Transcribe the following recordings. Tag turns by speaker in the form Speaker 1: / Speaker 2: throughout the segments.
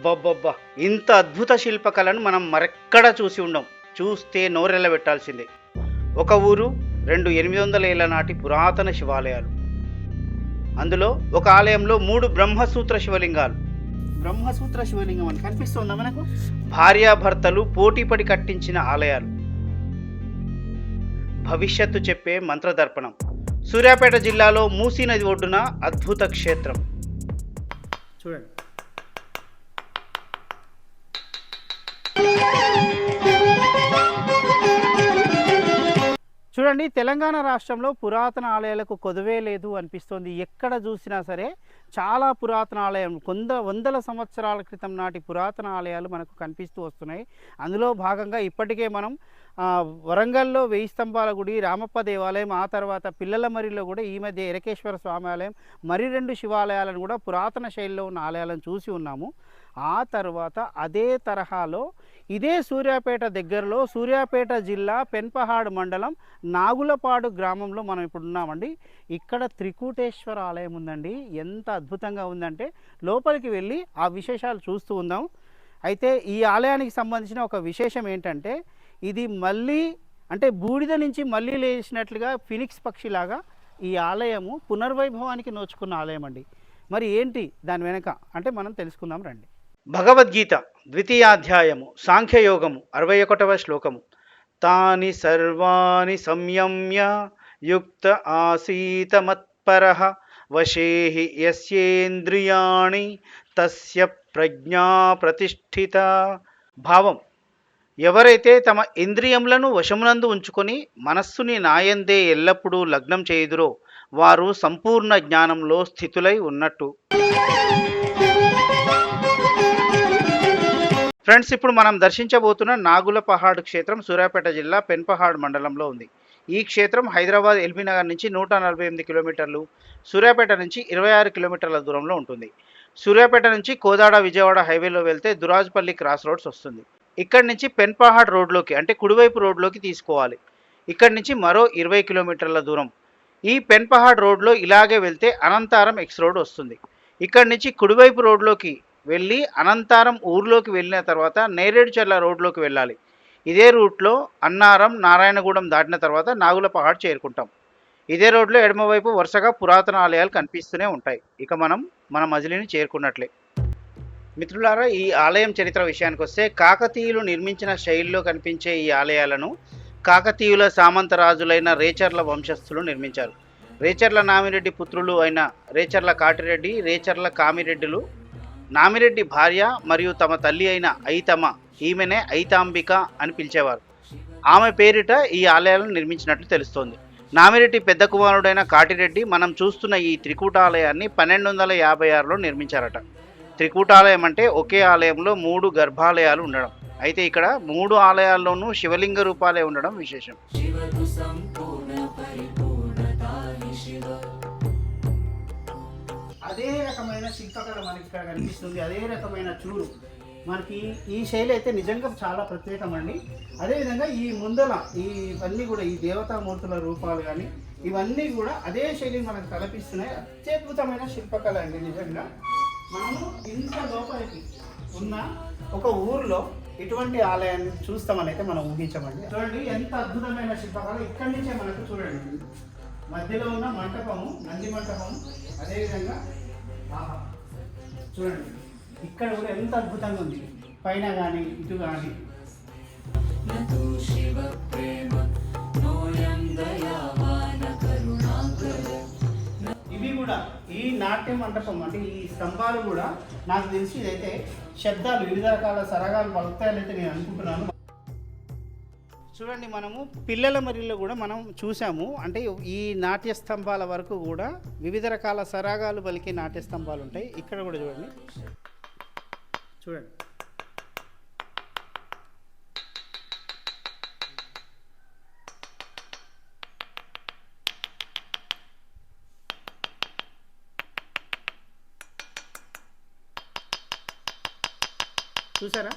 Speaker 1: అబ్బబ్బబ్బా! ఇంత అద్భుత శిల్పకళను మనం మరెక్కడ చూసి ఉండం. చూస్తే నోరెళ్ళబెట్టాల్సిందే. ఒక ఊరు, 2 800 ఏళ్ల నాటి పురాతన శివాలయాలు. అందులో ఒక ఆలయంలో 3 బ్రహ్మసూత్ర శివలింగాలు. బ్రహ్మసూత్ర శివలింగం అని కనిపిస్తుందా మనకు? భార్యాభర్తలు పోటీపడి కట్టించిన ఆలయాలు. భవిష్యత్తు చెప్పే మంత్రదర్పణం. సూర్యాపేట జిల్లాలో మూసీ నది ఒడ్డున అద్భుత క్షేత్రం. చూడండి. చూడండి, తెలంగాణ రాష్ట్రంలో పురాతన ఆలయాలకు కొదువే లేదు అనిపిస్తోంది. ఎక్కడ చూసినా సరే చాలా పురాతన ఆలయం, వందల సంవత్సరాల క్రితం నాటి పురాతన ఆలయాలు మనకు కనిపిస్తూ వస్తున్నాయి. అందులో భాగంగా ఇప్పటికే మనం వరంగల్లో 1000 స్తంభాల గుడి, రామప్ప దేవాలయం, ఆ తర్వాత పిల్లలమర్రిలో కూడా ఈ మధ్య ఎరకేశ్వర స్వామి ఆలయం, మరి 2 శివాలయాలను కూడా పురాతన శైలిలో ఉన్న ఆలయాలను చూసి ఉన్నాము. ఆ తర్వాత అదే తరహాలో ఇదే సూర్యాపేట దగ్గరలో, సూర్యాపేట జిల్లా పెన్పహాడ్ మండలం నాగులపాడు గ్రామంలో మనం ఇప్పుడు ఉన్నామండి. ఇక్కడ త్రికూటేశ్వర ఆలయం ఉందండి. ఎంత అద్భుతంగా ఉందంటే లోపలికి వెళ్ళి ఆ విశేషాలు చూస్తూ ఉందాం. అయితే ఈ ఆలయానికి సంబంధించిన ఒక విశేషం ఏంటంటే, ఇది మళ్ళీ అంటే బూడిద నుంచి మళ్ళీ లేచినట్లుగా ఫినిక్స్ పక్షిలాగా ఈ ఆలయము పునర్వైభవానికి నోచుకున్న ఆలయం అండి. మరి ఏంటి దాని వెనక అంటే మనం తెలుసుకుందాం రండి. భగవద్గీత ద్వితీయాధ్యాయము సాంఖ్యయోగము 61వ శ్లోకము. తాని సర్వాణి సంయమ్య యుక్త ఆసీత మత్పరః వశేహి యస్యేంద్రియాణి తస్య ప్రజ్ఞా ప్రతిష్ఠిత. భావం: ఎవరైతే తమ ఇంద్రియములను వశమునందు ఉంచుకొని మనస్సుని నాయందే ఎల్లప్పుడూ లగ్నం చేయుదురో వారు సంపూర్ణ జ్ఞానంలో స్థితులై ఉన్నట్టు. ఫ్రెండ్స్, ఇప్పుడు మనం దర్శించబోతున్న నాగులపహాడ్ క్షేత్రం సూర్యాపేట జిల్లా పెన్పహాడ్ మండలంలో ఉంది. ఈ క్షేత్రం హైదరాబాద్ ఎల్బీ నగర్ నుంచి 148 కిలోమీటర్లు, సూర్యాపేట నుంచి 26 కిలోమీటర్ల దూరంలో ఉంటుంది. సూర్యాపేట నుంచి కోదాడ విజయవాడ హైవేలో వెళ్తే దురాజ్పల్లి క్రాస్ రోడ్స్ వస్తుంది. ఇక్కడి నుంచి పెన్పహాడ్ రోడ్లోకి అంటే కుడివైపు రోడ్లోకి తీసుకోవాలి. ఇక్కడి నుంచి మరో 20 కిలోమీటర్ల దూరం. ఈ పెన్పహాడ్ రోడ్లో ఇలాగే వెళ్తే అనంతారం ఎక్స్ రోడ్ వస్తుంది. ఇక్కడి నుంచి కుడివైపు రోడ్లోకి వెళ్ళి అనంతారం ఊర్లోకి వెళ్ళిన తర్వాత నేరేడుచర్ల రోడ్లోకి వెళ్ళాలి. ఇదే రూట్లో అన్నారం, నారాయణగూడెం దాటిన తర్వాత నాగులపహాడ్ చేరుకుంటాం. ఇదే రోడ్లో ఎడమవైపు వరుసగా పురాతన ఆలయాలు కనిపిస్తూనే ఉంటాయి. ఇక మనం మన మజిలీని చేరుకున్నట్లే. మిత్రులారా, ఈ ఆలయం చరిత్ర విషయానికి వస్తే కాకతీయులు నిర్మించిన శైలిలో కనిపించే ఈ ఆలయాలను కాకతీయుల సామంత రాజులైన రేచర్ల వంశస్థులు నిర్మించారు. రేచర్ల నామిరెడ్డి పుత్రులు అయిన రేచర్ల కాటిరెడ్డి, రేచర్ల కామిరెడ్డిలు నామిరెడ్డి భార్య మరియు తమ తల్లి అయిన ఐతమ్మ, ఈమెనే ఐతాంబిక అని పిలిచేవారు. ఆమె పేరిట ఈ ఆలయాలను నిర్మించినట్లు తెలుస్తోంది. నామిరెడ్డి పెద్ద కుమారుడైన కాటిరెడ్డి మనం చూస్తున్న ఈ త్రికూటాలయాన్ని 1256లో నిర్మించారట. త్రికూటాలయం అంటే ఒకే ఆలయంలో 3 గర్భాలయాలు ఉండడం. అయితే ఇక్కడ 3 ఆలయాల్లోనూ శివలింగ రూపాలే ఉండడం విశేషం. అదే రకమైన శిల్పకళ మనకి ఇక్కడ కనిపిస్తుంది. అదే రకమైన చూడు మనకి ఈ శైలి అయితే నిజంగా చాలా ప్రత్యేకమండి. అదేవిధంగా ఈ ముందల ఇవన్నీ కూడా ఈ దేవతామూర్తుల రూపాలు కానీ ఇవన్నీ కూడా అదే శైలిని మనకు కల్పిస్తున్నాయి. అత్యద్భుతమైన శిల్పకళ అండి. నిజంగా మనము ఇంత లోపలికి ఉన్న ఒక ఊరిలో ఇటువంటి ఆలయాన్ని చూస్తామని అయితే మనం ఊహించమండి. చూడండి ఎంత అద్భుతమైన శిల్పకళ. ఇక్కడి నుంచే మనకు చూడండి మధ్యలో ఉన్న మంటపము, నంది మంటపము, అదేవిధంగా చూడండి ఇక్కడ కూడా ఎంత అద్భుతంగా ఉంది. పైన కానీ ఇటు కానీ ఇవి కూడా ఈ నాట్య మంటపం అంటే ఈ స్తంభాలు కూడా నాకు తెలిసి ఇదైతే శబ్దాలు, వివిధ రకాల సరగాలు పలుకుతాయని నేను అనుకుంటున్నాను. చూడండి, మనము పిల్లలమర్రిలో కూడా మనం చూసాము. అంటే ఈ నాట్య స్తంభాల వరకు కూడా వివిధ రకాల సరాగాలు పలికే నాట్య స్తంభాలు ఉంటాయి. ఇక్కడ కూడా చూడండి చూడండి చూసారా?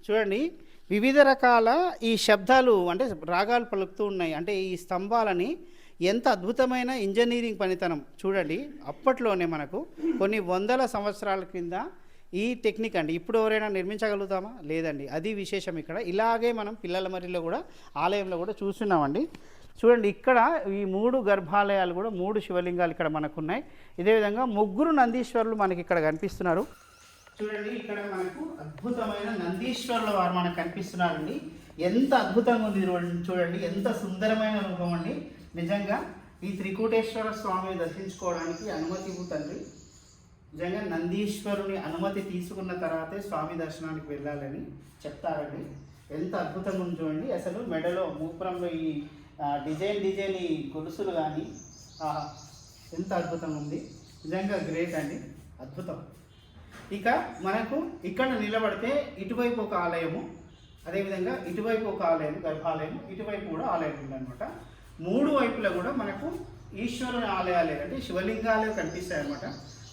Speaker 1: చూడండి వివిధ రకాల ఈ శబ్దాలు అంటే రాగాలు పలుకుతూ ఉన్నాయి. అంటే ఈ స్తంభాలని ఎంత అద్భుతమైన ఇంజనీరింగ్ పనితనం చూడండి. అప్పట్లోనే మనకు కొన్ని వందల సంవత్సరాల క్రింద ఈ టెక్నిక్ అండి. ఇప్పుడు ఎవరైనా నిర్మించగలుగుతామా? లేదండి. అది విశేషం ఇక్కడ. ఇలాగే మనం పిల్లల మరిలో కూడా ఆలయంలో కూడా చూస్తున్నామండి. చూడండి ఇక్కడ ఈ 3 గర్భాలయాలు కూడా 3 శివలింగాలు ఇక్కడ మనకు ఉన్నాయి. ఇదే విధంగా 3 నందీశ్వరులు మనకి ఇక్కడ కనిపిస్తున్నారు. చూడండి ఇక్కడ మనకు అద్భుతమైన నందీశ్వరుల వారు మనకు కనిపిస్తున్నారండి. ఎంత అద్భుతంగా ఉంది చూడండి, ఎంత సుందరమైన రూపం అండి. నిజంగా ఈ త్రికూటేశ్వర స్వామిని దర్శించుకోవడానికి అనుమతి తండ్రి. నిజంగా నందీశ్వరుని అనుమతి తీసుకున్న తర్వాతే స్వామి దర్శనానికి వెళ్ళాలని చెప్తారండి. ఎంత అద్భుతంగా ఉంది చూడండి. అసలు మెడలో మూపురంలో ఈ డిజైన్ ఈ గొలుసులు కానీ ఎంత అద్భుతంగా ఉంది. నిజంగా గ్రేట్ అండి, అద్భుతం. ఇక మనకు ఇక్కడ నిలబడితే ఇటువైపు ఒక ఆలయము, అదేవిధంగా ఇటువైపు ఒక ఆలయం గర్భాలయం, ఇటువైపు కూడా ఆలయం ఉందన్నమాట. 3 వైపులా కూడా మనకు ఈశ్వరుని ఆలయాలే అంటే శివలింగాలే కనిపిస్తాయి అన్నమాట.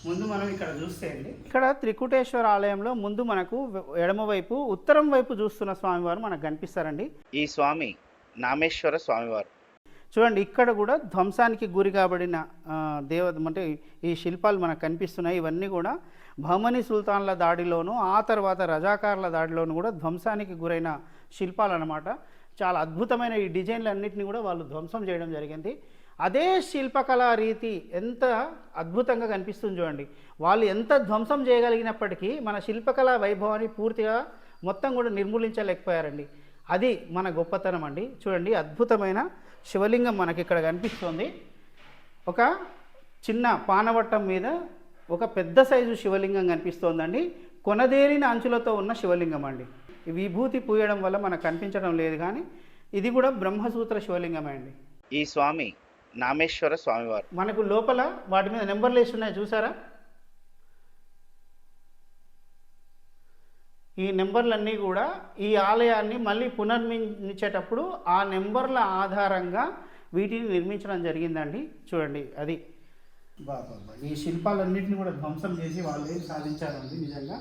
Speaker 1: ముందు మనం ఇక్కడ చూస్తే అండి, ఇక్కడ త్రికూటేశ్వర ఆలయంలో ముందు మనకు ఎడమవైపు ఉత్తరం వైపు చూస్తున్న స్వామివారు మనకు కనిపిస్తారండి.
Speaker 2: ఈ స్వామి నామేశ్వర స్వామివారు.
Speaker 1: చూడండి ఇక్కడ కూడా ధ్వంసానికి గురి కాబడిన అంటే ఈ శిల్పాలు మనకు కనిపిస్తున్నాయి. ఇవన్నీ కూడా బహమనీ సుల్తాన్ల దాడిలోను ఆ తర్వాత రజాకార్ల దాడిలోను కూడా ధ్వంసానికి గురైన శిల్పాలు అన్నమాట. చాలా అద్భుతమైన ఈ డిజైన్లన్నింటినీ కూడా వాళ్ళు ధ్వంసం చేయడం జరిగింది. అదే శిల్పకళా రీతి ఎంత అద్భుతంగా కనిపిస్తుంది చూడండి. వాళ్ళు ఎంత ధ్వంసం చేయగలిగినప్పటికీ మన శిల్పకళా వైభవాన్ని పూర్తిగా మొత్తం కూడా నిర్మూలించలేకపోయారండి. అది మన గొప్పతనం అండి. చూడండి అద్భుతమైన శివలింగం మనకి ఇక్కడ కనిపిస్తుంది. ఒక చిన్న పానవట్టం మీద ఒక పెద్ద సైజు శివలింగం కనిపిస్తోందండి. కొనదేరిన అంచులతో ఉన్న శివలింగం అండి. ఈ విభూతి పూయడం వల్ల మనకు కనిపించడం లేదు, కానీ ఇది కూడా బ్రహ్మసూత్ర శివలింగమే అండి.
Speaker 2: ఈ స్వామి నామేశ్వర స్వామివారు.
Speaker 1: మనకు లోపల వాటి మీద నెంబర్లు వేసి ఉన్నాయి చూసారా? ఈ నెంబర్లన్నీ కూడా ఈ ఆలయాన్ని మళ్ళీ పునర్నిర్మించేటప్పుడు ఆ నెంబర్ల ఆధారంగా వీటిని నిర్మించడం జరిగిందండి. చూడండి అది ఈ శిల్పాలన్నింటినీ కూడా ధ్వంసం చేసి వాళ్ళు ఏం సాధించారండి నిజంగా.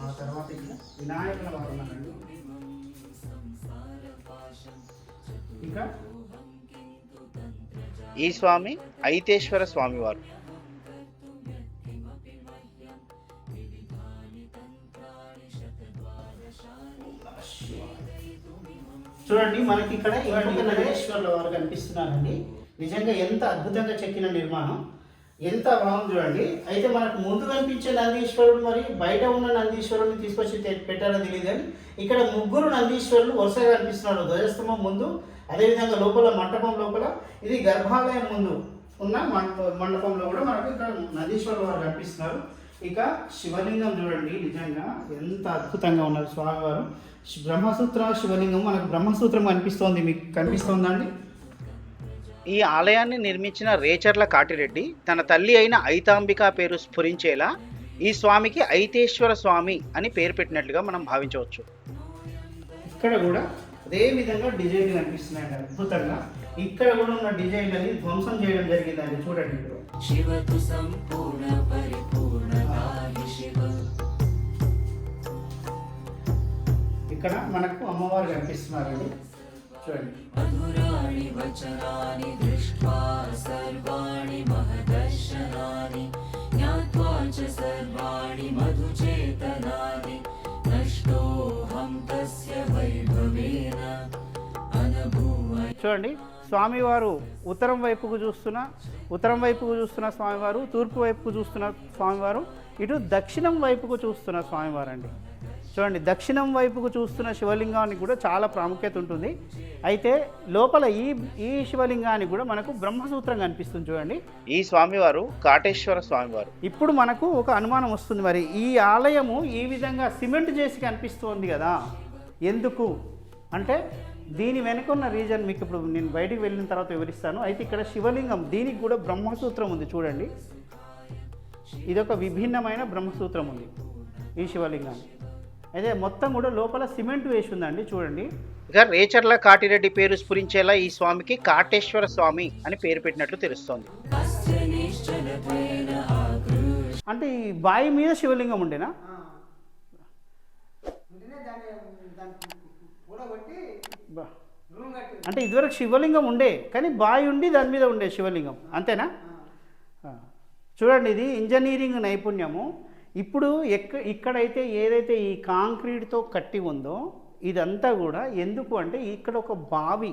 Speaker 1: ఆ తర్వాత ఇక్కడ వినాయకుల వారు ఉన్నారండి. ఇంకా
Speaker 2: ఈ స్వామి ఐతేశ్వర స్వామివారు.
Speaker 1: చూడండి మనకి ఇక్కడ నందీశ్వరుల వారు కనిపిస్తున్నారండి. నిజంగా ఎంత అద్భుతంగా చెక్కిన నిర్మాణం, ఎంత బాగుంది చూడండి. అయితే మనకు ముందు కనిపించే నందీశ్వరుడు మరి బయట ఉన్న నందీశ్వరుని తీసుకొచ్చి పెట్టారో తెలియదు, కానీ ఇక్కడ 3 నందీశ్వరులు వరుసగా కనిపిస్తున్నారు ధ్వజస్తంభం ముందు. అదేవిధంగా లోపల మంటపం లోపల ఇది గర్భాలయం ముందు ఉన్న మండపంలో కూడా మనకు ఇక్కడ నందీశ్వరుల వారు కనిపిస్తున్నారు. ఇక శివలింగం చూడండి, నిజంగా ఎంత అద్భుతంగా ఉన్నారు స్వామివారు. బ్రహ్మసూత్ర శివలింగం మనకు బ్రహ్మసూత్రం కనిపిస్తోంది, మీకు కనిపిస్తోందండి.
Speaker 2: ఈ ఆలయాన్ని నిర్మించిన రేచర్ల కాటిరెడ్డి తన తల్లి అయిన ఐతాంబిక పేరు స్ఫురించేలా ఈ స్వామికి ఐతేశ్వర స్వామి అని పేరు పెట్టినట్లుగా మనం భావించవచ్చు.
Speaker 1: ఇక్కడ కూడా అదే విధంగా డిజైన్ కనిపిస్తున్నాయండి అద్భుతంగా. ఇక్కడ కూడా ఉన్న డిజైన్లని ధ్వంసం చేయడం జరిగిందండి. చూడండి ఇక్కడ మనకు అమ్మవారు కనిపిస్తున్నారండి. చూడండి చూడండి స్వామివారు ఉత్తరం వైపుకు చూస్తున్న స్వామివారు, తూర్పు వైపుకు చూస్తున్న స్వామివారు, ఇటు దక్షిణం వైపుకు చూస్తున్న స్వామివారు అండి. చూడండి దక్షిణం వైపుకు చూస్తున్న శివలింగానికి కూడా చాలా ప్రాముఖ్యత ఉంటుంది. అయితే లోపల ఈ శివలింగానికి కూడా మనకు బ్రహ్మసూత్రం కనిపిస్తుంది చూడండి.
Speaker 2: ఈ స్వామివారు కాటేశ్వర స్వామివారు.
Speaker 1: ఇప్పుడు మనకు ఒక అనుమానం వస్తుంది, మరి ఈ ఆలయము ఈ విధంగా సిమెంట్ చేసి కనిపిస్తుంది కదా, ఎందుకు అంటే దీని వెనుక ఉన్న రీజన్ మీకు ఇప్పుడు నేను బయటికి వెళ్ళిన తర్వాత వివరిస్తాను. అయితే ఇక్కడ శివలింగం దీనికి కూడా బ్రహ్మసూత్రం ఉంది చూడండి. ఇదొక విభిన్నమైన బ్రహ్మసూత్రం ఉంది ఈ శివలింగానికి. అయితే మొత్తం కూడా లోపల సిమెంట్ వేసి ఉందండి చూడండి.
Speaker 2: ఇక రేచర్ల కాటిరెడ్డి పేరు స్ఫురించేలా ఈ స్వామికి కాటేశ్వర స్వామి అని పేరు పెట్టినట్లు తెలుస్తోంది.
Speaker 1: అంటే ఈ బావి మీద శివలింగం ఉండేనా? అంటే ఇదివరకు శివలింగం ఉండే, కానీ బావి ఉండి దాని మీద ఉండే శివలింగం, అంతేనా? చూడండి, ఇది ఇంజనీరింగ్ నైపుణ్యము. ఇప్పుడు ఇక్కడైతే ఏదైతే ఈ కాంక్రీట్తో కట్టి ఉందో ఇదంతా కూడా ఎందుకు అంటే ఇక్కడ ఒక బావి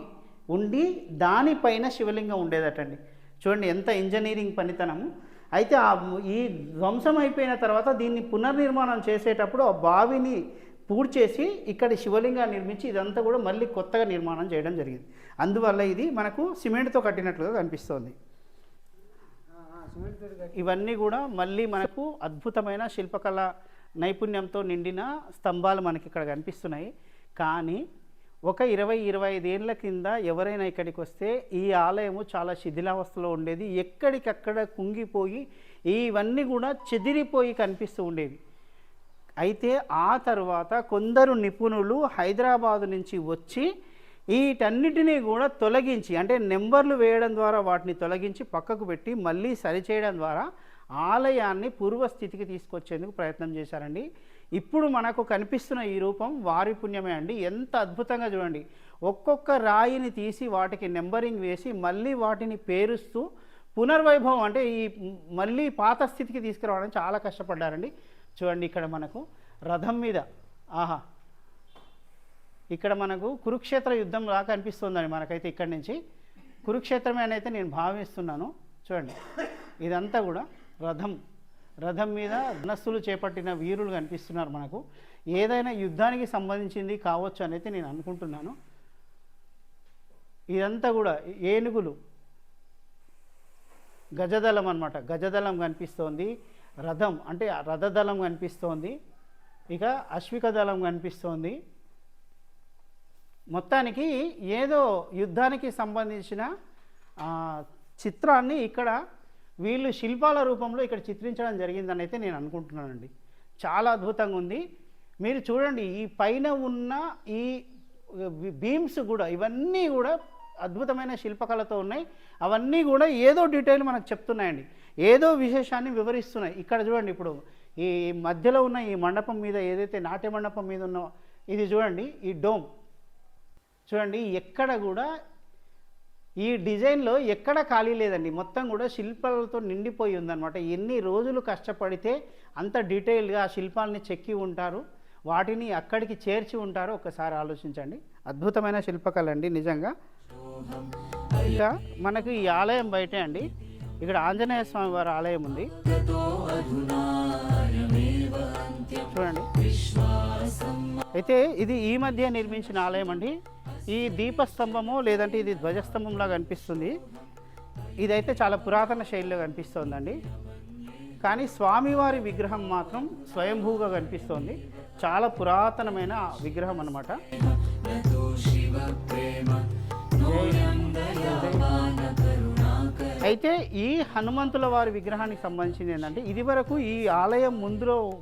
Speaker 1: ఉండి దానిపైన శివలింగం ఉండేదటండి. చూడండి ఎంత ఇంజనీరింగ్ పనితనము. అయితే ఈ ధ్వంసం అయిపోయిన తర్వాత దీన్ని పునర్నిర్మాణం చేసేటప్పుడు ఆ బావిని పూడ్చేసి ఇక్కడ శివలింగాన్ని నిర్మించి ఇదంతా కూడా మళ్ళీ కొత్తగా నిర్మాణం చేయడం జరిగింది. అందువల్ల ఇది మనకు సిమెంట్తో కట్టినట్లుగా కనిపిస్తోంది. ఇవన్నీ కూడా మళ్ళీ మనకు అద్భుతమైన శిల్పకళ నైపుణ్యంతో నిండిన స్తంభాలు మనకి ఇక్కడ కనిపిస్తున్నాయి. కానీ ఒక 20-25 ఏళ్ళ కింద ఎవరైనా ఇక్కడికి వస్తే ఈ ఆలయము చాలా శిథిలావస్థలో ఉండేది. ఎక్కడికక్కడ కుంగిపోయి ఇవన్నీ కూడా చెదిరిపోయి కనిపిస్తూ ఉండేవి. అయితే ఆ తర్వాత కొందరు నిపుణులు హైదరాబాదు నుంచి వచ్చి వీటన్నిటినీ కూడా తొలగించి, అంటే నెంబర్లు వేయడం ద్వారా వాటిని తొలగించి పక్కకు పెట్టి మళ్ళీ సరిచేయడం ద్వారా ఆలయాన్ని పూర్వస్థితికి తీసుకొచ్చేందుకు ప్రయత్నం చేశారండి. ఇప్పుడు మనకు కనిపిస్తున్న ఈ రూపం వారి పుణ్యమే అండి. ఎంత అద్భుతంగా చూడండి, ఒక్కొక్క రాయిని తీసి వాటికి నెంబరింగ్ వేసి మళ్ళీ వాటిని పేరుస్తూ పునర్వైభవం అంటే ఈ మళ్ళీ పాత స్థితికి తీసుకురావడానికి చాలా కష్టపడ్డారండి. చూడండి, ఇక్కడ మనకు రథం మీద ఇక్కడ మనకు కురుక్షేత్ర యుద్ధం లాగా కనిపిస్తుందండి. మనకైతే ఇక్కడి నుంచి కురుక్షేత్రమే అని అయితే నేను భావిస్తున్నాను. చూడండి, ఇదంతా కూడా రథం మీద ధనస్సులు చేపట్టిన వీరులు కనిపిస్తున్నారు మనకు. ఏదైనా యుద్ధానికి సంబంధించింది కావచ్చు అని అయితే నేను అనుకుంటున్నాను. ఇదంతా కూడా ఏనుగులు, గజదళం అన్నమాట. గజదళం కనిపిస్తోంది, రథం అంటే రథదళం కనిపిస్తోంది, ఇక అశ్విక దళం కనిపిస్తోంది. మొత్తానికి ఏదో యుద్ధానికి సంబంధించిన చిత్రాన్ని ఇక్కడ వీళ్ళు శిల్పాల రూపంలో ఇక్కడ చిత్రించడం జరిగిందని అయితే నేను అనుకుంటున్నానండి. చాలా అద్భుతంగా ఉంది. మీరు చూడండి, ఈ పైన ఉన్న ఈ బీమ్స్ కూడా ఇవన్నీ కూడా అద్భుతమైన శిల్పకళతో ఉన్నాయి. అవన్నీ కూడా ఏదో డీటెయిల్ మనకు చెప్తున్నాయండి, ఏదో విశేషాన్ని వివరిస్తున్నాయి. ఇక్కడ చూడండి, ఇప్పుడు ఈ మధ్యలో ఉన్న ఈ మండపం మీద ఏదైతే నాట్య మండపం మీద ఉన్న ఇది చూడండి, ఈ డోమ్ చూడండి, ఎక్కడ కూడా ఈ డిజైన్లో ఎక్కడ ఖాళీ లేదండి. మొత్తం కూడా శిల్పాలతో నిండిపోయి ఉందన్నమాట. ఎన్ని రోజులు కష్టపడితే అంత డీటెయిల్గా ఆ శిల్పాలని చెక్కి ఉంటారు, వాటిని అక్కడికి చేర్చి ఉంటారో ఒకసారి ఆలోచించండి. అద్భుతమైన శిల్పకళ అండి నిజంగా. ఇంకా మనకు ఈ ఆలయం బయటే అండి, ఇక్కడ ఆంజనేయ స్వామి వారి ఆలయం ఉంది చూడండి. అయితే ఇది ఈ మధ్య నిర్మించిన ఆలయం అండి. ఈ దీపస్తంభము లేదంటే ఇది ధ్వజస్తంభంలా కనిపిస్తుంది. ఇదైతే చాలా పురాతన శైలిలో కనిపిస్తోందండి. కానీ స్వామివారి విగ్రహం మాత్రం స్వయంభూగా కనిపిస్తోంది. చాలా పురాతనమైన విగ్రహం అన్నమాట. అయితే ఈ హనుమంతుల వారి విగ్రహానికి సంబంధించింది ఏంటంటే, ఇది వరకు ఈ ఆలయం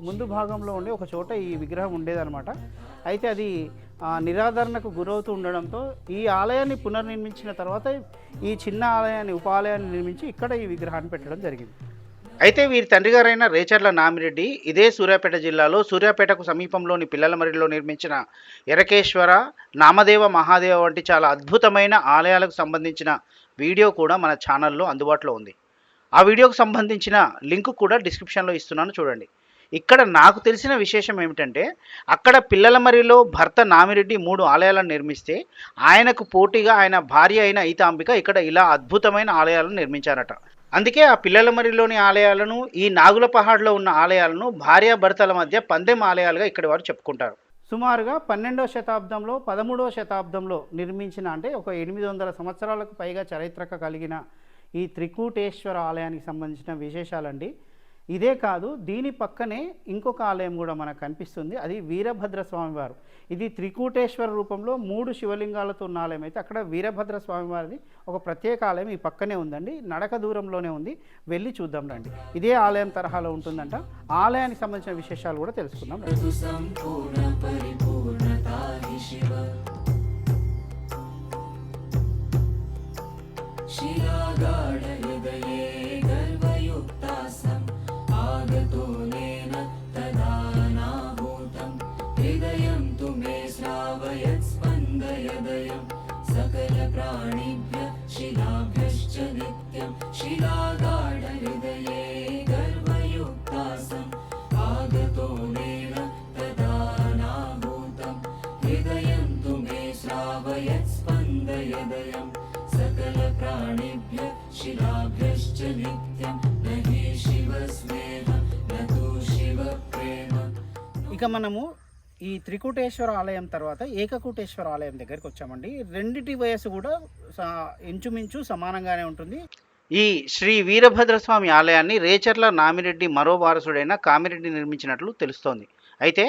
Speaker 1: ముందు భాగంలో ఉండే ఒక చోట ఈ విగ్రహం ఉండేదన్నమాట. అయితే అది నిరాదరణకు గురవుతూ ఉండడంతో ఈ ఆలయాన్ని పునర్నిర్మించిన తర్వాత ఈ చిన్న ఆలయాన్ని ఉపాలయాన్ని నిర్మించి ఇక్కడ ఈ విగ్రహాన్ని పెట్టడం జరిగింది.
Speaker 2: అయితే వీరి తండ్రి గారైన రేచర్ల నామిరెడ్డి ఇదే సూర్యాపేట జిల్లాలో సూర్యాపేటకు సమీపంలోని పిల్లలమరిలో నిర్మించిన ఎరకేశ్వర, నామదేవ, మహాదేవ వంటి చాలా అద్భుతమైన ఆలయాలకు సంబంధించిన వీడియో కూడా మన ఛానల్లో అందుబాటులో ఉంది. ఆ వీడియోకు సంబంధించిన లింక్ కూడా డిస్క్రిప్షన్లో ఇస్తున్నాను, చూడండి. ఇక్కడ నాకు తెలిసిన విశేషం ఏమిటంటే, అక్కడ పిల్లలమరిలో భర్త నామిరెడ్డి 3 ఆలయాలను నిర్మిస్తే ఆయనకు పోటీగా ఆయన భార్య అయిన ఐతాంబిక ఇక్కడ ఇలా అద్భుతమైన ఆలయాలను నిర్మించారట. అందుకే ఆ పిల్లలమరిలోని ఆలయాలను, ఈ నాగులపహాడ్లో ఉన్న ఆలయాలను భార్యాభర్తల మధ్య పందెం ఆలయాలుగా ఇక్కడ వారు చెప్పుకుంటారు.
Speaker 1: సుమారుగా 12వ శతాబ్దంలో 13వ శతాబ్దంలో నిర్మించిన, అంటే ఒక 800 సంవత్సరాలకు పైగా చరిత్రక కలిగిన ఈ త్రికూటేశ్వర ఆలయానికి సంబంధించిన విశేషాలండి. ఇదే కాదు, దీని పక్కనే ఇంకొక ఆలయం కూడా మనకు కనిపిస్తుంది. అది వీరభద్ర స్వామివారు. ఇది త్రికూటేశ్వర రూపంలో 3 శివలింగాలతో ఉన్న ఆలయం. అయితే అక్కడ వీరభద్ర స్వామివారిది ఒక ప్రత్యేక ఆలయం ఈ పక్కనే ఉందండి, నడక దూరంలోనే ఉంది. వెళ్ళి చూద్దాం రండి. ఇదే ఆలయం తరహాలో ఉంటుందంట. ఆలయానికి సంబంధించిన విశేషాలు కూడా తెలుసుకుందాం.
Speaker 3: सकलप्राणिभ्यः शिलाभ्यश्च नित्यं शिलागाढहृदये गर्वयुक्तासम् आगतो नेन तदा नाभूतं हृदयं तु मे श्रावयत् स्पन्दयदयं सकलप्राणिभ्यः शिलाभ्यश्च नित्यं न हि शिवस्नेहं न तु शिवप्रेम।
Speaker 1: ఇక మనము ఈ త్రికూటేశ్వర ఆలయం తర్వాత ఏకకూటేశ్వర ఆలయం దగ్గరికి వచ్చామండి. రెండిటి వయసు కూడా ఇంచుమించు సమానంగానే ఉంటుంది.
Speaker 2: ఈ శ్రీ వీరభద్రస్వామి ఆలయాన్ని రేచర్ల నామిరెడ్డి మరో వారసుడైన కామిరెడ్డి నిర్మించినట్లు తెలుస్తోంది. అయితే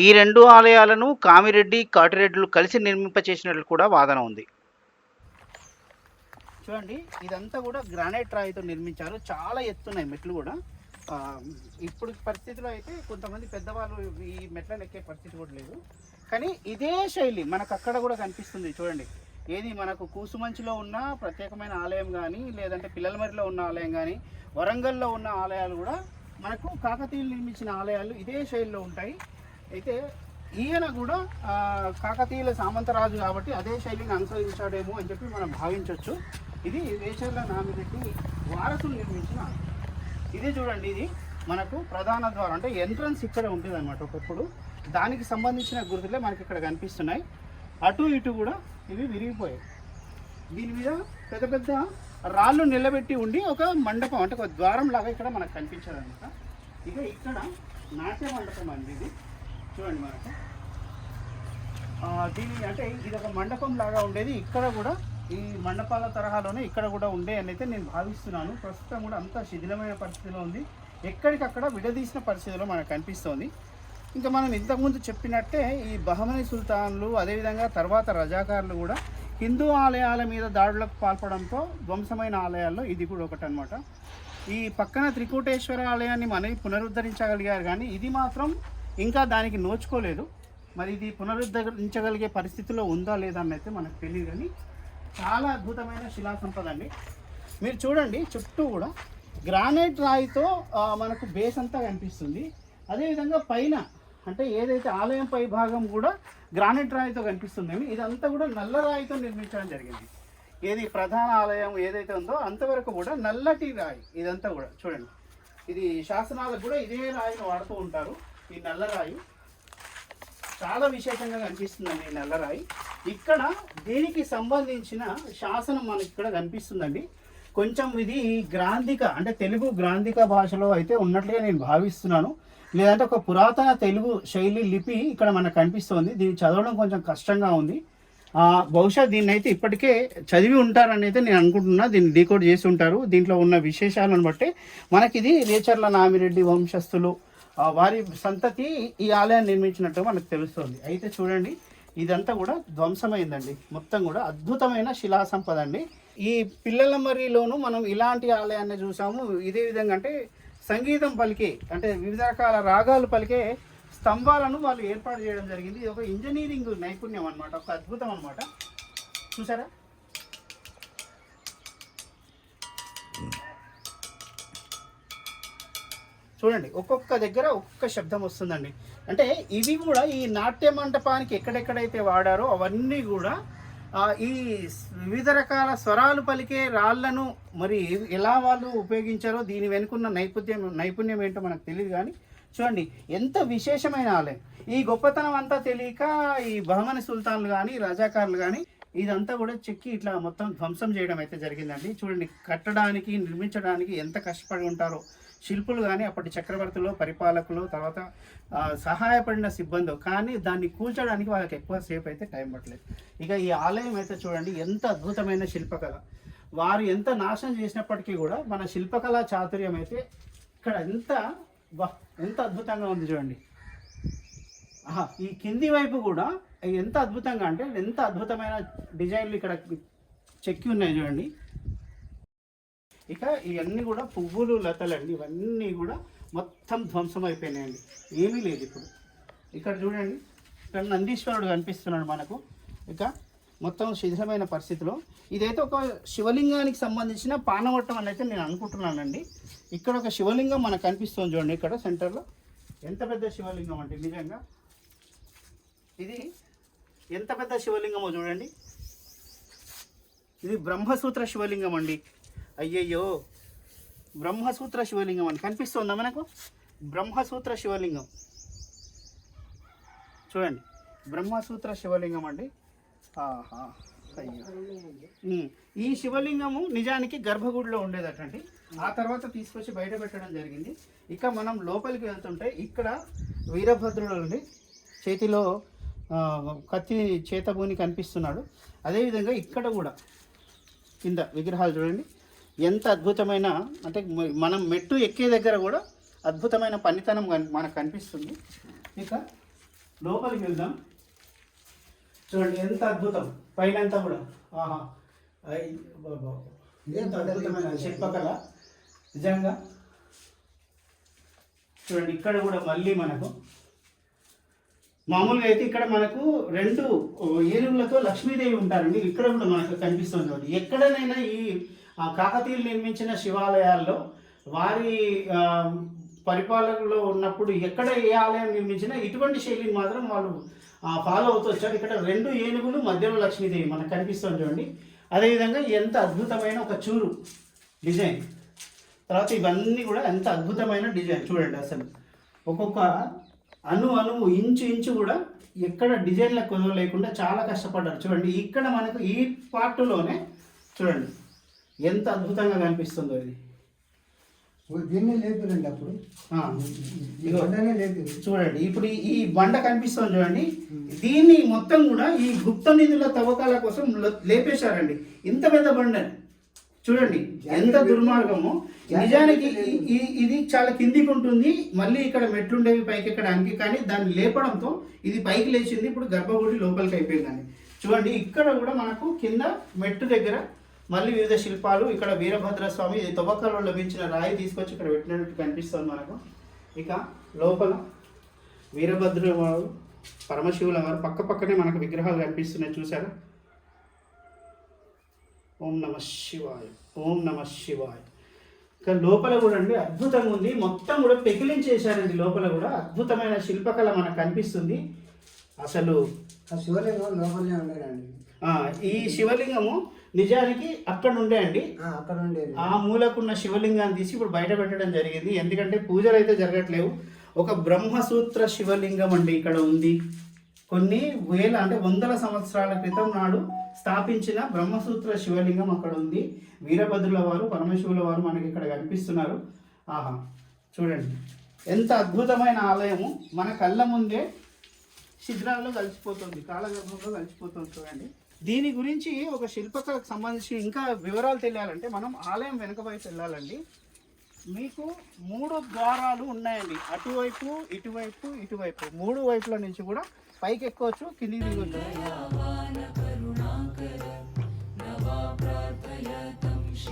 Speaker 2: ఈ రెండు ఆలయాలను కామిరెడ్డి కాటిరెడ్డిలు కలిసి నిర్మింపచేసినట్లు కూడా వాదన ఉంది.
Speaker 1: చూడండి, ఇదంతా కూడా గ్రానైట్ రాయితో నిర్మించారు. చాలా ఎత్తున్నాయి మెట్లు కూడా. ఇప్పుడు పరిస్థితిలో అయితే కొంతమంది పెద్దవాళ్ళు ఈ మెట్లను ఎక్కే పరిస్థితి కూడా లేదు. కానీ ఇదే శైలి మనకు అక్కడ కూడా కనిపిస్తుంది. చూడండి, ఏది మనకు కూసుమంచిలో ఉన్న ప్రత్యేకమైన ఆలయం కానీ, లేదంటే పిల్లలమరిలో ఉన్న ఆలయం కానీ, వరంగల్లో ఉన్న ఆలయాలు కూడా మనకు కాకతీయులు నిర్మించిన ఆలయాలు ఇదే శైలిలో ఉంటాయి. అయితే ఈయన కూడా కాకతీయుల సామంతరాజు కాబట్టి అదే శైలిని అనుసరించాడేమో అని చెప్పి మనం భావించవచ్చు. ఇది రేచర్ల నామిరెడ్డి వారసులు నిర్మించిన ఆలయం. ఇది చూడండి, ఇది మనకు ప్రధాన ద్వారం, అంటే ఎంట్రన్స్ ఇక్కడ ఉంటుంది అనమాట. ఒకప్పుడు దానికి సంబంధించిన గుర్తులే మనకి ఇక్కడ కనిపిస్తున్నాయి. అటు ఇటు కూడా ఇవి విరిగిపోయాయి. దీని మీద పెద్ద పెద్ద రాళ్ళు నిలబెట్టి ఉండి ఒక మండపం, అంటే ఒక ద్వారం లాగా ఇక్కడ మనకు కనిపించదు అనమాట. ఇక ఇక్కడ నాట్య మండపం అండి. ఇది చూడండి మనకు దీని అంటే ఇది ఒక మండపం లాగా ఉండేది. ఇక్కడ కూడా ఈ మండపాల తరహాలోనే ఇక్కడ కూడా ఉండే అని అయితే నేను భావిస్తున్నాను. ప్రస్తుతం కూడా అంతా శిథిలమైన పరిస్థితిలో ఉంది. ఎక్కడికక్కడ విడదీసిన పరిస్థితిలో మనకు కనిపిస్తోంది. ఇంకా మనం ఇంతకుముందు చెప్పినట్టే ఈ బహమనీ సుల్తాన్లు, అదేవిధంగా తర్వాత రజాకారులు కూడా హిందూ ఆలయాల మీద దాడులకు పాల్పడంతో ధ్వంసమైన ఆలయాల్లో ఇది కూడా ఒకటి అనమాట. ఈ పక్కన త్రికూటేశ్వర ఆలయాన్ని మనవి పునరుద్ధరించగలిగారు, కానీ ఇది మాత్రం ఇంకా దానికి నోచుకోలేదు. మరి ఇది పునరుద్ధరించగలిగే పరిస్థితిలో ఉందా లేదా అన్నైతే మనకు తెలియదు. కానీ చాలా అద్భుతమైన శిలా సంపద అండి. మీరు చూడండి, చుట్టూ కూడా గ్రానైట్ రాయితో మనకు బేస్ అంతా కనిపిస్తుంది. అదేవిధంగా పైన అంటే ఏదైతే ఆలయం పై భాగం కూడా గ్రానైట్ రాయితో కనిపిస్తుంది. ఇదంతా కూడా నల్ల రాయితో నిర్మించడం జరిగింది. ఏది ప్రధాన ఆలయం ఏదైతే ఉందో అంతవరకు కూడా నల్లటి రాయి ఇదంతా కూడా. చూడండి, ఇది శాసనాలకు కూడా ఇదే రాయిని వాడుతూ ఉంటారు. ఈ నల్ల రాయి చాలా విశేషంగా కనిపిస్తుందండి. ఈ నల్లరాయి ఇక్కడ దీనికి సంబంధించిన శాసనం మనకి ఇక్కడ కనిపిస్తుందండి. కొంచెం ఇది గ్రాంధిక, అంటే తెలుగు గ్రాంధిక భాషలో అయితే ఉన్నట్లుగా నేను భావిస్తున్నాను. లేదంటే ఒక పురాతన తెలుగు శైలి లిపి ఇక్కడ మనకు కనిపిస్తుంది. దీన్ని చదవడం కొంచెం కష్టంగా ఉంది. బహుశా దీన్ని అయితే ఇప్పటికే చదివి ఉంటారని అయితే నేను అనుకుంటున్నా. దీన్ని డీకోడ్ చేసి ఉంటారు. దీంట్లో ఉన్న విశేషాలను బట్టి మనకి ఇది రేచర్ల నామిరెడ్డి వంశస్థులు వారి సంతతి ఈ ఆలయాన్ని నిర్మించినట్టు మనకు తెలుస్తుంది. అయితే చూడండి, ఇదంతా కూడా ధ్వంసమైందండి. మొత్తం కూడా అద్భుతమైన శిలా సంపద అండి. ఈ పిల్లలమర్రిలోనూ మనం ఇలాంటి ఆలయాన్ని చూసాము. ఇదే విధంగా అంటే సంగీతం పలికే, అంటే వివిధ రకాల రాగాలు పలికే స్తంభాలను వాళ్ళు ఏర్పాటు చేయడం జరిగింది. ఇది ఒక ఇంజనీరింగ్ నైపుణ్యం అనమాట, ఒక అద్భుతం అనమాట. చూసారా, చూడండి, ఒక్కొక్క దగ్గర ఒక్కొక్క శబ్దం వస్తుందండి. అంటే ఇవి కూడా ఈ నాట్య మండపానికి ఎక్కడెక్కడైతే వాడారో అవన్నీ కూడా ఈ వివిధ రకాల స్వరాలు పలికే రాళ్లను మరి ఎలా వాళ్ళు ఉపయోగించారో దీని వెనుకున్న నైపుణ్యం ఏంటో మనకు తెలియదు. కానీ చూడండి, ఎంత విశేషమైన ఆలయం. ఈ గొప్పతనం అంతా తెలియక ఈ బహమనీ సుల్తాన్లు కానీ రజాకారులు కానీ ఇదంతా కూడా చెక్కి ఇట్లా మొత్తం ధ్వంసం చేయడం అయితే జరిగిందండి. చూడండి, కట్టడానికి నిర్మించడానికి ఎంత కష్టపడి ఉంటారో శిల్పులు కానీ, అప్పటి చక్రవర్తులు, పరిపాలకులు, తర్వాత సహాయపడిన సిబ్బంది. కానీ దాన్ని కూల్చడానికి వాళ్ళకి ఎక్కువ సేపు అయితే టైం పట్టలేదు. ఇక ఈ ఆలయం అయితే చూడండి, ఎంత అద్భుతమైన శిల్పకళ. వారు ఎంత నాశనం చేసినప్పటికీ కూడా మన శిల్పకళా చాతుర్యం అయితే ఇక్కడ ఎంత అద్భుతంగా ఉంది చూడండి. ఈ కింది వైపు కూడా ఎంత అద్భుతంగా, అంటే ఎంత అద్భుతమైన డిజైన్లు ఇక్కడ చెక్కి ఉన్నాయి చూడండి. ఇక ఇవన్నీ కూడా పువ్వులు, లతలండి. ఇవన్నీ కూడా మొత్తం ధ్వంసం అయిపోయినాయండి, ఏమీ లేదు ఇప్పుడు. ఇక్కడ చూడండి, ఇక్కడ నందీశ్వరుడు కనిపిస్తున్నాడు మనకు. ఇక మొత్తం శిథిలమైన పరిస్థితిలో ఇదైతే ఒక శివలింగానికి సంబంధించిన పానవట్టం అని అయితే నేను అనుకుంటున్నానండి. ఇక్కడ ఒక శివలింగం మనకు కనిపిస్తుంది చూడండి, ఇక్కడ సెంటర్లో. ఎంత పెద్ద శివలింగం అంటే నిజంగా ఇది ఎంత పెద్ద శివలింగమో చూడండి. ఇది బ్రహ్మసూత్ర శివలింగం అండి. అయ్యయ్యో, బ్రహ్మసూత్ర శివలింగం అండి. కనిపిస్తుందా మనకు? బ్రహ్మసూత్ర శివలింగం చూడండి, బ్రహ్మసూత్ర శివలింగం అండి. ఆహా, అయ్యో. ఈ శివలింగము నిజానికి గర్భగుడిలో ఉండేదటండి. ఆ తర్వాత తీసుకొచ్చి బయట పెట్టడం జరిగింది. ఇక మనం లోపలికి వెళ్తుంటే ఇక్కడ వీరభద్రుడు అండి, చేతిలో కత్తి చేతబూని కనిపిస్తున్నాడు. అదేవిధంగా ఇక్కడ కూడా కింద విగ్రహాలు చూడండి, ఎంత అద్భుతమైన, అంటే మనం మెట్టు ఎక్కే దగ్గర కూడా అద్భుతమైన పనితనం మనకు కనిపిస్తుంది. ఇక లోపలికి వెళ్దాం. చూడండి ఎంత అద్భుతం, పైన అంతా కూడా ఆహా, ఎంత అద్భుతమైన శిల్పకళ నిజంగా. చూడండి ఇక్కడ కూడా మళ్ళీ మనకు మామూలుగా అయితే ఇక్కడ మనకు 2 ఏనుగులతో లక్ష్మీదేవి ఉంటారండి. ఇక్కడ కూడా మనకు కనిపిస్తుంది. చూడండి, ఎక్కడనైనా ఈ కాకతీయులు నిర్మించిన శివాలయాల్లో వారి పరిపాలనలో ఉన్నప్పుడు ఎక్కడ ఏ ఆలయం నిర్మించినా ఇటువంటి శైలిని మాత్రం వాళ్ళు ఫాలో అవుతూ వచ్చారు. ఇక్కడ 2 ఏనుగులు, మధ్యలో లక్ష్మీదేవి మనకు కనిపిస్తుంది చూడండి. అదేవిధంగా ఎంత అద్భుతమైన ఒక చూరు డిజైన్. తర్వాత ఇవన్నీ కూడా ఎంత అద్భుతమైన డిజైన్ చూడండి. అసలు ఒక్కొక్క అణువు ఇంచు కూడా ఎక్కడ డిజైన్ల కొదవ లేకుండా చాలా కష్టపడ్డారు. చూడండి ఇక్కడ మనకు ఈ పార్టులోనే చూడండి ఎంత అద్భుతంగా కనిపిస్తుందో ఇది.
Speaker 4: దీన్ని లేపురండి అప్పుడు
Speaker 1: చూడండి, ఇప్పుడు ఈ బండ కనిపిస్తుంది చూడండి, దీన్ని మొత్తం కూడా ఈ గుప్త నిధుల తవ్వకాల కోసం లేపేశారండి. ఇంత పెద్ద బండని చూడండి, ఎంత దుర్మార్గము. నిజానికి ఇది చాలా కిందికి ఉంటుంది, మళ్ళీ ఇక్కడ మెట్లుండేవి పైకి ఎక్కడానికి, కానీ దాన్ని లేపడంతో ఇది పైకి లేచింది. ఇప్పుడు గర్భగుడి లోపలికి అయిపోయిందండి. చూడండి ఇక్కడ కూడా మనకు కింద మెట్టు దగ్గర మళ్ళీ వివిధ శిల్పాలు. ఇక్కడ వీరభద్రస్వామి, ఇది తవ్వకాలలో లభించిన రాయి తీసుకొచ్చి ఇక్కడ పెట్టినట్టు కనిపిస్తుంది మనకు. ఇక లోపల వీరభద్రుల వారు, పరమశివుల వారు పక్క పక్కనే మనకు విగ్రహాలు కనిపిస్తున్నాయి చూసారా. ఓం నమ శివాయ, ఓం నమ శివాయ. ఇక లోపల కూడా అండి అద్భుతంగా ఉంది, మొత్తం కూడా పెకిలించేశారండి. లోపల కూడా అద్భుతమైన శిల్పకళ మనకు కనిపిస్తుంది. అసలు
Speaker 4: శివలింగం లోపలనే ఉండేదండి.
Speaker 1: ఈ శివలింగము నిజానికి అక్కడ ఉండే అండి,
Speaker 4: అక్కడ ఉండేది.
Speaker 1: ఆ మూలకున్న శివలింగాన్ని తీసి ఇప్పుడు బయట పెట్టడం జరిగింది. ఎందుకంటే పూజలు అయితే జరగట్లేవు. ఒక బ్రహ్మసూత్ర శివలింగం అండి ఇక్కడ ఉంది. కొన్ని వేల, అంటే 100 సంవత్సరాల క్రితం నాడు స్థాపించిన బ్రహ్మసూత్ర శివలింగం అక్కడ ఉంది. వీరభద్రుల వారు, పరమశివుల వారు మనకి ఇక్కడ కనిపిస్తున్నారు. ఆహా, చూడండి ఎంత అద్భుతమైన ఆలయము మన కళ్ళ ముందే శిథిరాల్లో కలిసిపోతుంది, కాలగర్భంలో కలిసిపోతుంది. చూడండి, దీని గురించి ఒక శిల్పకళకు సంబంధించి ఇంకా వివరాలు తెలియాలంటే మనం ఆలయం వెనుక వైపు వెళ్ళాలండి. మీకు 3 ద్వారాలు ఉన్నాయండి, అటువైపు, ఇటువైపు, ఇటువైపు. 3 వైపుల నుంచి కూడా పైకి ఎక్కవచ్చు, కిందికి దిగొచ్చు.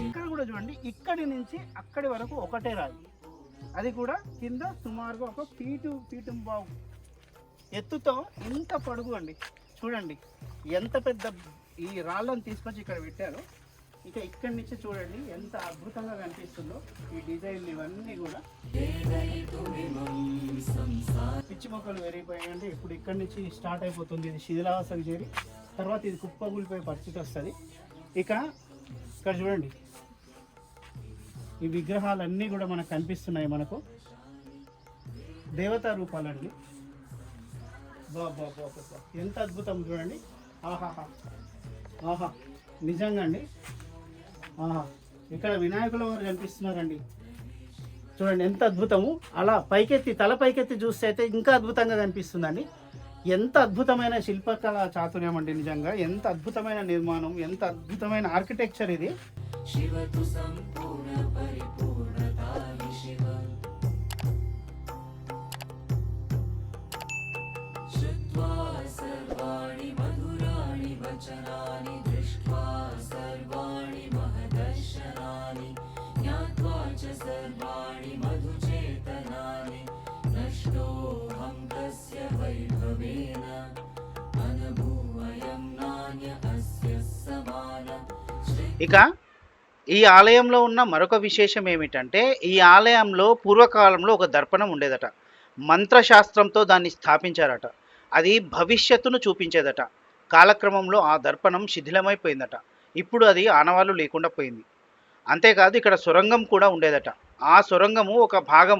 Speaker 1: ఇక్కడ కూడా చూడండి, ఇక్కడి నుంచి అక్కడి వరకు ఒకటే రాయి, అది కూడా కింద సుమారుగా ఒక ఫీటు బావు ఎత్తుతో ఇంత పొడుగు అండి. చూడండి ఎంత పెద్ద ఈ రాళ్ళను తీసుకొచ్చి ఇక్కడ పెట్టారు. ఇక ఇక్కడి నుంచి చూడండి ఎంత అద్భుతంగా కనిపిస్తుందో ఈ డిజైన్లు ఇవన్నీ కూడా. పిచ్చి మొక్కలు పెరిగిపోయాయండి. ఇప్పుడు ఇక్కడి నుంచి స్టార్ట్ అయిపోతుంది, ఇది శిథిలావస్థకు చేరి తర్వాత ఇది కుప్పగూలిపోయే పరిస్థితి వస్తుంది. ఇక ఇక్కడ చూడండి, ఈ విగ్రహాలన్నీ కూడా మనకు కనిపిస్తున్నాయి. మనకు దేవతా రూపాలండి. బాబా ఎంత అద్భుతం చూడండి. ఆహాహా, ఆహా, నిజంగా అండి. ఆహా, ఇక్కడ వినాయకుల వారు కనిపిస్తున్నారండి. చూడండి ఎంత అద్భుతము. అలా పైకెత్తి, తల పైకెత్తి చూస్తే అయితే ఇంకా అద్భుతంగా కనిపిస్తుందండి. ఎంత అద్భుతమైన శిల్పకళ చాతుర్యం అండి. నిజంగా ఎంత అద్భుతమైన నిర్మాణం, ఎంత అద్భుతమైన ఆర్కిటెక్చర్ ఇది.
Speaker 3: శివతు సంపూర్ణ పరిపూర్ణతా శివ శ్రుత్వా సర్వాణి మధురాణి వచనాని దృష్ట్వా సర్వాణి మహదర్శనాని జ్ఞాత్వా చ సర్వాణి మధుచేతనాని నష్టోహం తస్య వైభవేన అనుభూవయం నాన్య అస్య సమాన.
Speaker 2: ఇక ఈ ఆలయంలో ఉన్న మరొక విశేషం ఏమిటంటే, ఈ ఆలయంలో పూర్వకాలంలో ఒక దర్పణం ఉండేదట. మంత్రశాస్త్రంతో దాన్ని స్థాపించారట. అది భవిష్యత్తును చూపించేదట. కాలక్రమంలో ఆ దర్పణం శిథిలమైపోయిందట. ఇప్పుడు అది ఆనవాళ్ళు లేకుండా పోయింది. అంతేకాదు ఇక్కడ సొరంగం కూడా ఉండేదట. ఆ సొరంగము ఒక భాగం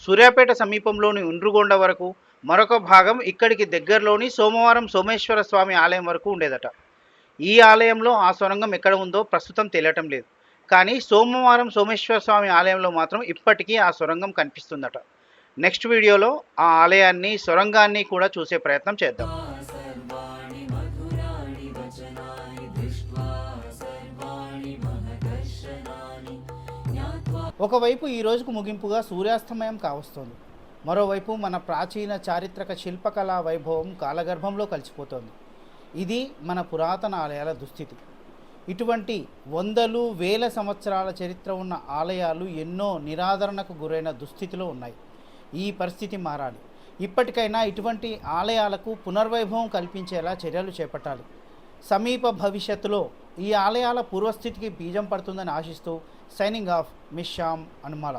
Speaker 2: సూర్యాపేట సమీపంలోని ఉండ్రుగొండ వరకు, మరొక భాగం ఇక్కడికి దగ్గరలోని సోమవారం సోమేశ్వర స్వామి ఆలయం వరకు ఉండేదట. ఈ ఆలయంలో ఆ సొరంగం ఎక్కడ ఉందో ప్రస్తుతం తెలియటం లేదు. కానీ సోమవారం సోమేశ్వర స్వామి ఆలయంలో మాత్రం ఇప్పటికీ ఆ సొరంగం కనిపిస్తుందట. నెక్స్ట్ వీడియోలో ఆ ఆలయాన్ని, సొరంగాన్ని కూడా చూసే ప్రయత్నం చేద్దాం.
Speaker 3: सर्वाणि मधुराणि वचनानि दृष्ट्वा सर्वाणि महदर्शनानि ज्ञात्वा
Speaker 1: ఒకవైపు ఈ రోజుకు ముగింపుగా సూర్యాస్తమయం కావస్తోంది. మరోవైపు మన ప్రాచీన చారిత్రక శిల్పకళా వైభవం కాలగర్భంలో కలిసిపోతోంది. ఇది మన పురాతన ఆలయాల దుస్థితి. ఇటువంటి వందలు వేల సంవత్సరాల చరిత్ర ఉన్న ఆలయాలు ఎన్నో నిరాదరణకు గురైన దుస్థితిలో ఉన్నాయి. ఈ పరిస్థితి మారాలి. ఇప్పటికైనా ఇటువంటి ఆలయాలకు పునర్వైభవం కల్పించేలా చర్యలు చేపట్టాలి. సమీప భవిష్యత్తులో ఈ ఆలయాల పూర్వస్థితికి బీజం పడుతుందని ఆశిస్తూ signing off miss Shyam Anumala.